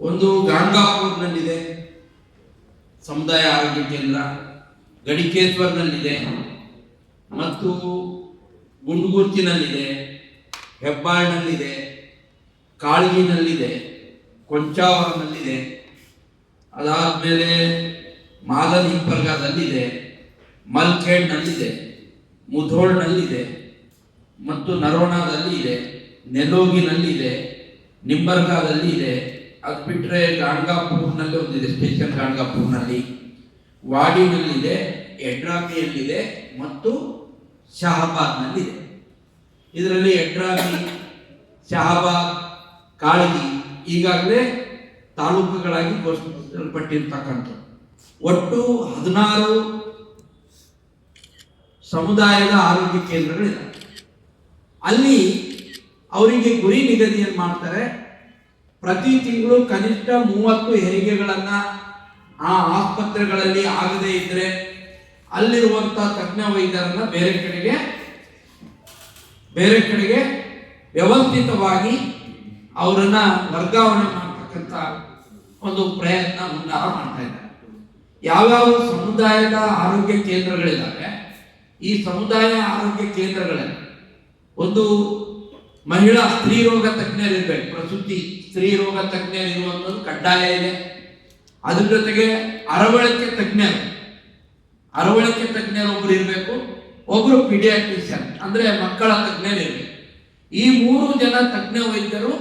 ಒಂದು ಗಾಣಗಾಪುರ್ನಲ್ಲಿದೆ ಸಮುದಾಯ ಆರೋಗ್ಯ ಕೇಂದ್ರ, ಗಡಿಕೇಶ್ವರ್ನಲ್ಲಿದೆ ಮತ್ತು ಗುಂಡ್ಗುರ್ತಿನಲ್ಲಿದೆ, ಹೆಬ್ಬಾಳ್ನಲ್ಲಿದೆ, ಕಾಳಗಿನಲ್ಲಿದೆ, ಕೊಂಚಾವರನಲ್ಲಿದೆ, ಅದಾದಮೇಲೆ ಮಾದನ್ ಹಿಂಪರ್ಗದಲ್ಲಿದೆ, ಮಲ್ಖೇಡ್ನಲ್ಲಿದೆ, ಮುಧೋಳ್ನಲ್ಲಿದೆ ಮತ್ತು ನರೋಣಾದಲ್ಲಿ ಇದೆ, ನೆಲೋಗಿನಲ್ಲಿದೆ, ನಿಂಬರ್ಗಾದಲ್ಲಿ ಇದೆ. ಅದು ಬಿಟ್ಟರೆ ಗಾಣಗಾಪುರ್ನಲ್ಲಿ ಒಂದಿದೆ, ಸ್ಟೇಷನ್ ಗಾಣಗಾಪುರ್ನಲ್ಲಿ, ವಾಡಿನಲ್ಲಿದೆ, ಎಡ್ರಾಮಿಯಲ್ಲಿದೆ ಮತ್ತು ಶಹಾಬಾದ್ನಲ್ಲಿದೆ. ಇದರಲ್ಲಿ ಎಡ್ರಾಮಿ, ಶಹಾಬಾದ್, ಕಾಳಗಿ ಈಗಾಗಲೇ ತಾಲೂಕುಗಳಾಗಿ ಘೋಷಿಸಲ್ಪಟ್ಟಿರ್ತಕ್ಕಂಥ ಒಟ್ಟು 16 ಸಮುದಾಯದ ಆರೋಗ್ಯ ಕೇಂದ್ರಗಳಿದೆ. ಅಲ್ಲಿ ಅವರಿಗೆ ಗುರಿ ನಿಗದಿಯನ್ನು ಮಾಡ್ತಾರೆ. ಪ್ರತಿ ತಿಂಗಳು ಕನಿಷ್ಠ 30 ಹೆರಿಗೆಗಳನ್ನ ಆ ಆಸ್ಪತ್ರೆಗಳಲ್ಲಿ ಆಗದೇ ಇದ್ರೆ ಅಲ್ಲಿರುವಂತ ತಜ್ಞ ವೈದ್ಯರನ್ನ ಬೇರೆ ಕಡೆಗೆ ವ್ಯವಸ್ಥಿತವಾಗಿ ಅವರನ್ನ ವರ್ಗಾವಣೆ ಮಾಡತಕ್ಕಂತ ಒಂದು ಪ್ರಯತ್ನ ಮುಂದಾರ ಮಾಡ್ತಾ ಇದ್ದಾರೆ. ಯಾವ್ಯಾವ ಸಮುದಾಯದ ಆರೋಗ್ಯ ಕೇಂದ್ರಗಳಿದ್ದಾವೆ, ಈ ಸಮುದಾಯ ಆರೋಗ್ಯ ಕೇಂದ್ರಗಳಲ್ಲಿ ಒಂದು ಮಹಿಳಾ ಸ್ತ್ರೀ ರೋಗ ತಜ್ಞರಿರ್ಬೇಕು, ಪ್ರಸೂತಿ ಸ್ತ್ರೀ ರೋಗ ತಜ್ಞರು ಇರುವಂಥದ್ದು ಕಡ್ಡಾಯ ಇದೆ. ಅದ್ರ ಜೊತೆಗೆ ಅರವಳಿಕೆ ತಜ್ಞರು ಒಬ್ರು ಇರಬೇಕು, ಒಬ್ರು ಪೀಡಿಯಾಟ್ರಿಷಿಯನ್ ಅಂದ್ರೆ ಮಕ್ಕಳ ತಜ್ಞರು ಇರಬೇಕು. ಈ 3 ಜನ ತಜ್ಞ ವೈದ್ಯರು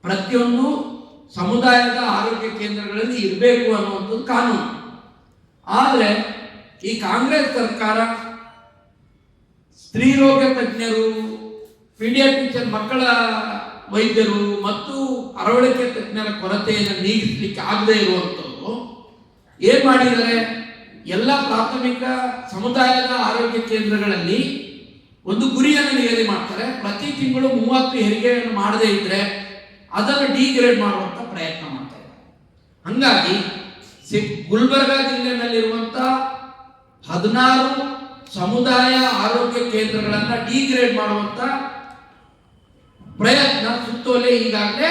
ಪ್ರತಿಯೊಂದು ಸಮುದಾಯದ ಆರೋಗ್ಯ ಕೇಂದ್ರಗಳಲ್ಲಿ ಇರಬೇಕು ಅನ್ನುವಂಥದ್ದು ಕಾನೂನು. ಆದರೆ ಈ ಕಾಂಗ್ರೆಸ್ ಸರ್ಕಾರ ಸ್ತ್ರೀ ರೋಗ ತಜ್ಞರು, ಪೀಡಿಯಾಟ್ರಿಷಿಯನ್ ಮಕ್ಕಳ ವೈದ್ಯರು ಮತ್ತು ಅರವಳಿಕೆ ತಜ್ಞರ ಕೊರತೆಯನ್ನು ನೀಗಿಸಲಿಕ್ಕೆ ಆಗದೆ ಇರುವಂಥದ್ದು ಏನ್ ಮಾಡಿದ್ದಾರೆ, ಎಲ್ಲ ಪ್ರಾಥಮಿಕ ಸಮುದಾಯದ ಆರೋಗ್ಯ ಕೇಂದ್ರಗಳಲ್ಲಿ ಒಂದು ಗುರಿಯನ್ನು ನಿಗದಿ ಮಾಡ್ತಾರೆ. ಪ್ರತಿ ತಿಂಗಳು 30 ಹೆರಿಗೆಯನ್ನು ಮಾಡದೇ ಇದ್ರೆ ಅದನ್ನು ಡಿಗ್ರೇಡ್ ಮಾಡುವಂತ ಪ್ರಯತ್ನ ಮಾಡ್ತಾ ಇದ್ದಾರೆ. ಹಂಗಾಗಿ ಗುಲ್ಬರ್ಗಾ ಜಿಲ್ಲೆನಲ್ಲಿರುವಂತ 16 ಸಮುದಾಯ ಆರೋಗ್ಯ ಕೇಂದ್ರಗಳನ್ನ ಡಿಗ್ರೇಡ್ ಮಾಡುವಂತ ಪ್ರಯತ್ನ ಸುತ್ತೋಲೆ ಈಗಾಗಲೇ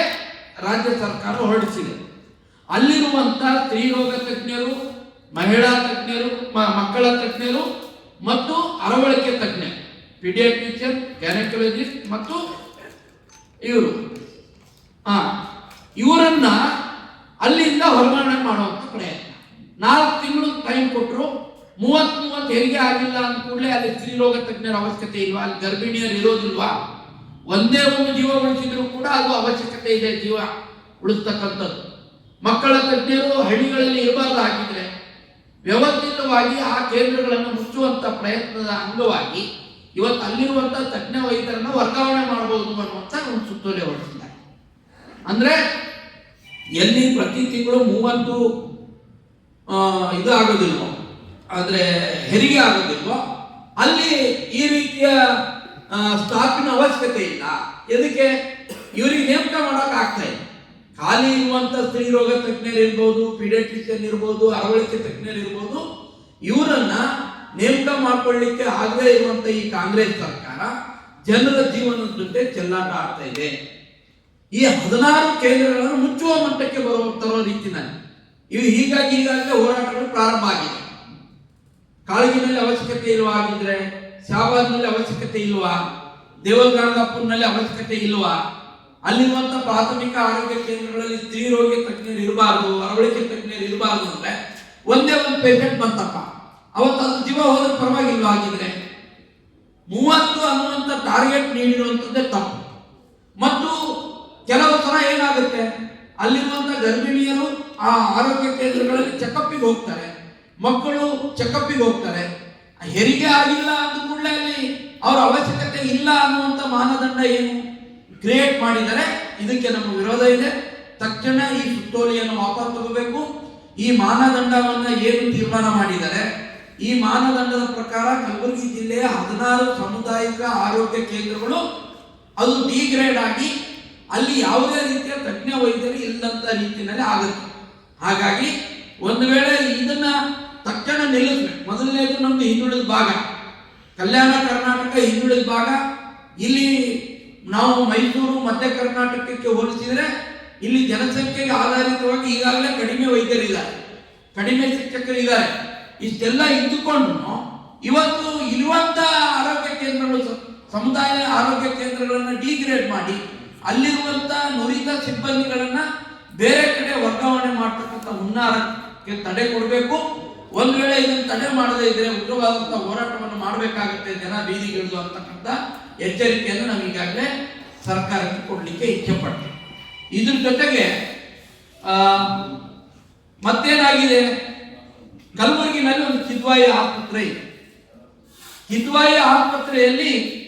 ರಾಜ್ಯ ಸರ್ಕಾರ ಹೊರಡಿಸಿದೆ. ಅಲ್ಲಿರುವಂತ ಸ್ತ್ರೀ ರೋಗ ತಜ್ಞರು, ಮಹಿಳಾ ತಜ್ಞರು, ಮಕ್ಕಳ ತಜ್ಞರು ಮತ್ತು ಅರವಳಿಕೆ ತಜ್ಞರು, ಪೀಡಿಯಾಟ್ರಿಷಿಯನ್, ಗೈನಕಾಲಜಿಸ್ಟ್ ಮತ್ತು ಇವರನ್ನ ಅಲ್ಲಿಂದ ಹೊರಗಡೆ ಮಾಡುವಂತ ಪ್ರಯತ್ನ. 4 ತಿಂಗಳು ಟೈಮ್ ಕೊಟ್ಟರು. 30 ಹೆರಿಗೆ ಆಗಿಲ್ಲ ಅಂದ ಕೂಡಲೇ ಅಲ್ಲಿ ಸ್ತ್ರೀ ರೋಗ ತಜ್ಞರ ಅವಶ್ಯಕತೆ ಇಲ್ವಾ, ಅಲ್ಲಿ ಗರ್ಭಿಣಿಯರು ಇರೋದಿಲ್ವಾ, ಒಂದೇ ಒಂದು ಜೀವ ಉಳಿಸಿದ್ರು ಕೂಡ ಅದು ಅವಶ್ಯಕತೆ ಇದೆ, ಜೀವ ಉಳಿಸ್ತಕ್ಕಂಥದ್ದು. ಮಕ್ಕಳ ತಜ್ಞರು ಹಳ್ಳಿಗಳಲ್ಲಿ ಇರಬಾರ್ದು. ಹಾಕಿದ್ರೆ ವ್ಯವಸ್ಥಿತವಾಗಿ ಆ ಕೇಂದ್ರಗಳನ್ನು ಮುಚ್ಚುವಂತ ಪ್ರಯತ್ನದ ಅಂಗವಾಗಿ ಇವತ್ತು ಅಲ್ಲಿರುವಂತ ತಜ್ಞ ವೈದ್ಯರನ್ನು ವರ್ಗಾವಣೆ ಮಾಡಬಹುದು ಅನ್ನುವಂತ ಒಂದು ಸುತ್ತೋಲೆ ಹೊರಡಿಸಿದ್ದಾರೆ. ಅಂದ್ರೆ ಎಲ್ಲಿ ಪ್ರತಿ ತಿಂಗಳು 30 ಇದು ಆಗೋದಿಲ್ವೋ, ಅಂದ್ರೆ ಹೆರಿಗೆ ಆಗೋದಿಲ್ವೋ, ಅಲ್ಲಿ ಈ ರೀತಿಯ ಸ್ಟಾಫಿನ ಅವಶ್ಯಕತೆ ಇಲ್ಲ. ಇದಕ್ಕೆ ಇವರಿಗೆ ನೇಮಕ ಮಾಡಕ್ ಆಗ್ತಾ ಇದೆ. ಖಾಲಿ ಇರುವಂತ ಸ್ತ್ರೀ ರೋಗ ತಜ್ಞರು ಇರ್ಬೋದು, ಪೀಡಿಯಾಟ್ರಿಷಿಯನ್ ಇರ್ಬೋದು, ಅರವಳಿಕೆ ತಜ್ಞರು ಇರ್ಬೋದು, ಇವರನ್ನ ನೇಮಕ ಮಾಡ್ಕೊಳ್ಳಿಕ್ಕೆ ಆಗದೇ ಇರುವಂತ ಈ ಕಾಂಗ್ರೆಸ್ ಸರ್ಕಾರ ಜನರ ಜೀವನದ ಜೊತೆ ಚೆಲ್ಲಾಟ ಆಡ್ತಾ ಇದೆ. ಈ 16 ಕೇಂದ್ರಗಳನ್ನು ಮುಚ್ಚುವ ಮಟ್ಟಕ್ಕೆ ತರೋ ರೀತಿನಲ್ಲಿ ಹೀಗಾಗಿ ಈಗಾಗಲೇ ಹೋರಾಟಗಳು ಪ್ರಾರಂಭ ಆಗಿದೆ. ಕಾಳಗಿನಲ್ಲಿ ಅವಶ್ಯಕತೆ ಇಲ್ವಾ ಆಗಿದ್ರೆ, ಶಾಬಾದ್ನಲ್ಲಿ ಅವಶ್ಯಕತೆ ಇಲ್ವಾ, ದೇವಗಾಣಗಾಪುರ್ನಲ್ಲಿ ಅವಶ್ಯಕತೆ ಇಲ್ವಾ, ಅಲ್ಲಿರುವಂತ ಪ್ರಾಥಮಿಕ ಆರೋಗ್ಯ ಕೇಂದ್ರಗಳಲ್ಲಿ ಸ್ತ್ರೀ ರೋಗ ತಜ್ಞರು ಇರಬಾರ್ದು, ಅರವಳಿಕೆ ತಜ್ಞರು ಇರಬಾರ್ದು ಅಂದ್ರೆ ಒಂದೇ ಒಂದು ಪೇಷಂಟ್ ಬಂತಪ್ಪ, ಅವತ್ತು ಅದು ಜೀವ ಹೋದ್ರೆ ಪರವಾಗಿಲ್ವಾ ಆಗಿದ್ರೆ 30 ಅನ್ನುವಂತ ಟಾರ್ಗೆಟ್ ನೀಡಿರುವಂತದ್ದೇ ತಪ್ಪು. ಮತ್ತು ಕೆಲವು ಸಲ ಏನಾಗುತ್ತೆ, ಅಲ್ಲಿರುವಂತ ಗರ್ಭಿಣಿಯರು ಆ ಆರೋಗ್ಯ ಕೇಂದ್ರಗಳಲ್ಲಿ ಚೆಕಪ್ಪಿಗೆ ಹೋಗ್ತಾರೆ, ಮಕ್ಕಳು ಚೆಕಪ್ಪಿಗೆ ಹೋಗ್ತಾರೆ. ಹೆರಿಗೆ ಆಗಿಲ್ಲ ಅಂದ ಕೂಡಲೇ ಅಲ್ಲಿ ಅವರ ಅವಶ್ಯಕತೆ ಇಲ್ಲ ಅನ್ನುವಂತ ಮಾನದಂಡ ಏನು ಕ್ರಿಯೇಟ್ ಮಾಡಿದರೆ ಇದಕ್ಕೆ ನಮ್ಮ ವಿರೋಧ ಇದೆ. ತಕ್ಷಣ ಈ ಸುತ್ತೋಲೆಯನ್ನು ವಾಪಸ್ ತಗೋಬೇಕು. ಈ ಮಾನದಂಡವನ್ನ ಏನು ತೀರ್ಮಾನ ಮಾಡಿದರೆ ಈ ಮಾನದಂಡದ ಪ್ರಕಾರ ಕಲಬುರಗಿ ಜಿಲ್ಲೆಯ 16 ಸಾಮುದಾಯಿಕ ಆರೋಗ್ಯ ಕೇಂದ್ರಗಳು ಅದು ಡಿಗ್ರೇಡ್ ಆಗಿ ಅಲ್ಲಿ ಯಾವುದೇ ರೀತಿಯ ತಜ್ಞ ವೈದ್ಯರು ಇಲ್ಲದಂತ ರೀತಿಯಲ್ಲಿ ಆಗುತ್ತೆ. ಹಾಗಾಗಿ ಒಂದು ವೇಳೆ ಇದನ್ನ ತಕ್ಷಣ ನಿಲ್ಲಿಸಬೇಕು. ಮೊದಲನೇದು ನಮ್ದು ಹಿಂದುಳಿದ ಭಾಗ, ಕಲ್ಯಾಣ ಕರ್ನಾಟಕ ಹಿಂದುಳಿದ ಭಾಗ. ಇಲ್ಲಿ ನಾವು ಮೈಸೂರು ಮಧ್ಯ ಕರ್ನಾಟಕಕ್ಕೆ ಹೋಲಿಸಿದ್ರೆ ಇಲ್ಲಿ ಜನಸಂಖ್ಯೆಗೆ ಆಧಾರಿತವಾಗಿ ಈಗಾಗಲೇ ಕಡಿಮೆ ವೈದ್ಯರಿದ್ದಾರೆ, ಕಡಿಮೆ ಶಿಕ್ಷಕರಿದ್ದಾರೆ. ಇಷ್ಟೆಲ್ಲ ಇದ್ದುಕೊಂಡು ಇವತ್ತು ಇರುವಂತ ಆರೋಗ್ಯ ಕೇಂದ್ರಗಳು, ಸಮುದಾಯ ಆರೋಗ್ಯ ಕೇಂದ್ರಗಳನ್ನ ಡಿಗ್ರೇಡ್ ಮಾಡಿ ಅಲ್ಲಿರುವಂತ ನುರಿತ ಸಿಬ್ಬಂದಿಗಳನ್ನ ಬೇರೆ ಕಡೆ ವರ್ಗಾವಣೆ ಮಾಡ್ತಕ್ಕಂಥ ಹುನ್ನಾರಕ್ಕೆ ತಡೆ ಕೊಡಬೇಕು. ಒಂದ್ ವೇಳೆ ಇದನ್ನು ತಡೆ ಮಾಡದೇ ಇದ್ರೆ ಉಗ್ರವಾದಂತ ಹೋರಾಟವನ್ನು ಮಾಡಬೇಕಾಗುತ್ತೆ, ಜನ ಬೀದಿಗಿಳಿದು ಅಂತಕ್ಕಂಥ ಎಚ್ಚರಿಕೆಯನ್ನು ನಾವು ಈಗಾಗಲೇ ಸರ್ಕಾರಕ್ಕೆ ಕೊಡ್ಲಿಕ್ಕೆ ಇಚ್ಛೆ ಪಡ್ತೀವಿ. ಇದ್ರ ಜೊತೆಗೆ ಮತ್ತೇನಾಗಿದೆ, ಕಲಬುರಗಿನಲ್ಲಿ ಒಂದು ಕಿದ್ವಾಯಿ ಆಸ್ಪತ್ರೆ ಇದೆ. ಕಿದ್ವಾಯಿ ಆಸ್ಪತ್ರೆಯಲ್ಲಿ